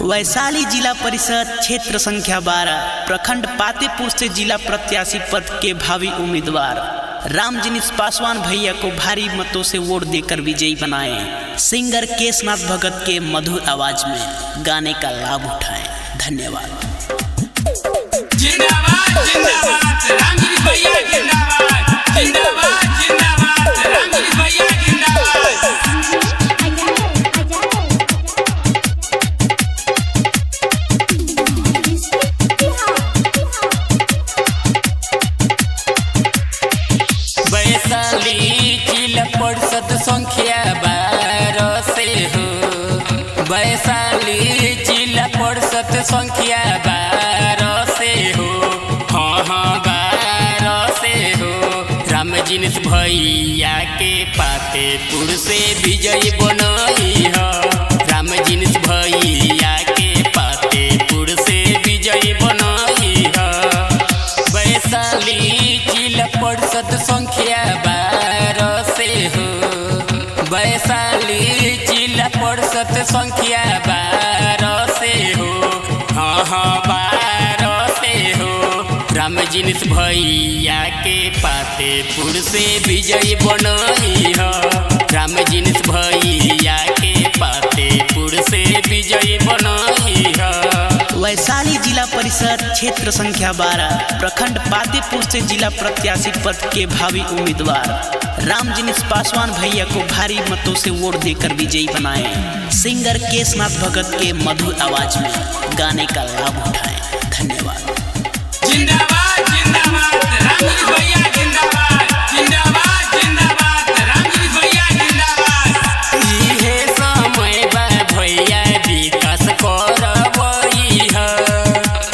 वैशाली जिला परिषद क्षेत्र संख्या 12 प्रखंड पातेपुर से जिला प्रत्याशी पद के भावी उम्मीदवार रामजिनीश पासवान भैया को भारी मतों से वोट देकर विजयी बनाएं। सिंगर केशनाथ भगत के मधुर आवाज में गाने का लाभ उठाएं। धन्यवाद। जिंदाबाद जिंदाबाद रामजिनीश भैया जिंदाबाद जिंदाबाद जिंदाबाद रामजिनीश भैया जिंदाबाद। वैशाली जिला परिषद संख्या 12 से हो। वैशाली जिला परिषद संख्या 12 से हो। हाँ 12 से हो। रामजिनीश भैया के पातेपुर से विजयी बनई हो। रामजिनीश भैया के पातेपुर से विजयी बनई हो। वैशाली जिला परिषद संख्या 12 से हो। वैशाली जिला परिषद संख्या 12 से हो। हाँ 12 से हो। रामजिनीश भैया के पातेपुर से विजयी बनई हो। रामजिनीश भैया के पातेपुर से विजयी बनई हो। वैशाली जिला परिषद क्षेत्र संख्या 12 प्रखंड पातेपुर से जिला प्रत्याशी पद के भावी उम्मीदवार रामजिनीश पासवान भैया को भारी मतों से वोट देकर विजयी बनाएं। सिंगर केशनाथ भगत के मधुर आवाज में गाने का लाभ उठाएं। धन्यवाद। जिंदाबाद जिंदाबाद रामजिनीश भैया जिंदाबाद जिंदाबाद जिंदाबाद रामजिनीश भैया जिंदाबाद। इहे समय बा भैया विकास करवई ह।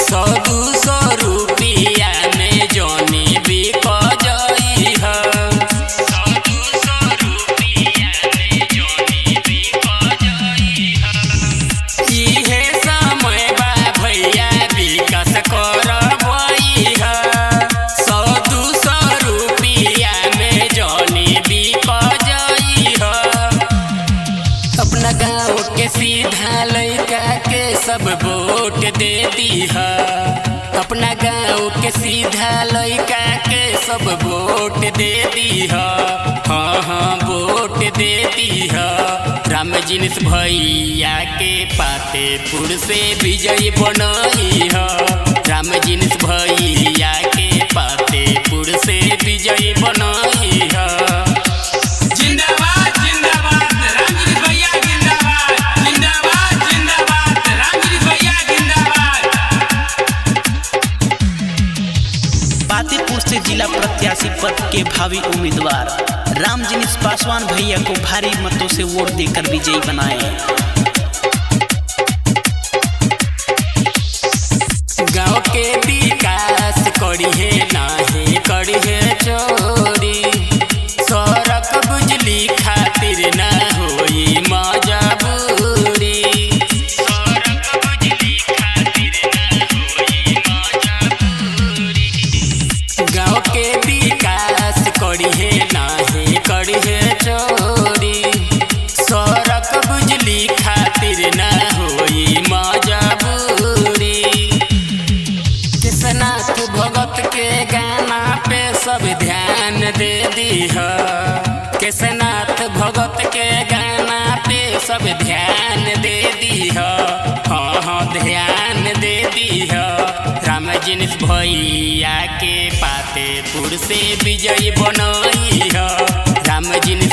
100-200 रुपया में जौनी बिक जई ह। 100-200 रुपया में जौनी बिक जई ह। इहे समय बा भैया विकास करवई ह। 100-200 रुपया में जौनी बिक जई ह। अपना गाँव के सीधा लड़का के सब वोट दे दी है। अपना गाँव के सीधा लड़का के सब वोट दे दी है। हाँ वोट दे दी है। रामजिनीश भैया के पातेपुर से विजयी बनई है। रामजिनीश भैया के पातेपुर से विजयी बनई है। जिंदाबाद जिंदाबाद रामजिनीश भैया जिंदाबाद जिंदाबाद जिंदाबाद रामजिनीश भैया जिंदाबाद। पातेपुर से जिला प्रत्याशी पद के भावी उम्मीदवार रामजिनीश पासवान भैया को भारी मतों से वोट देकर विजयी बनाएं। गाँव के विकास करी है नाही करी है चोरी। सड़क बिजली खातिर ना होई मजबूरी। सड़क बिजली खातिर ना होई मजबूरी। गाँव के विकास करी है नाही करी है चोरी। सड़क बिजली खातिर ना होई मजबूरी। केशनाथ भगत के गाना पे सब ध्यान दे दी है। केशनाथ भगत के गाना पे सब ध्यान दे दी है। हाँ ध्यान दे दी है। रामजिनीश भैया के पातेपुर से विजयी बनई है। रामजिनीश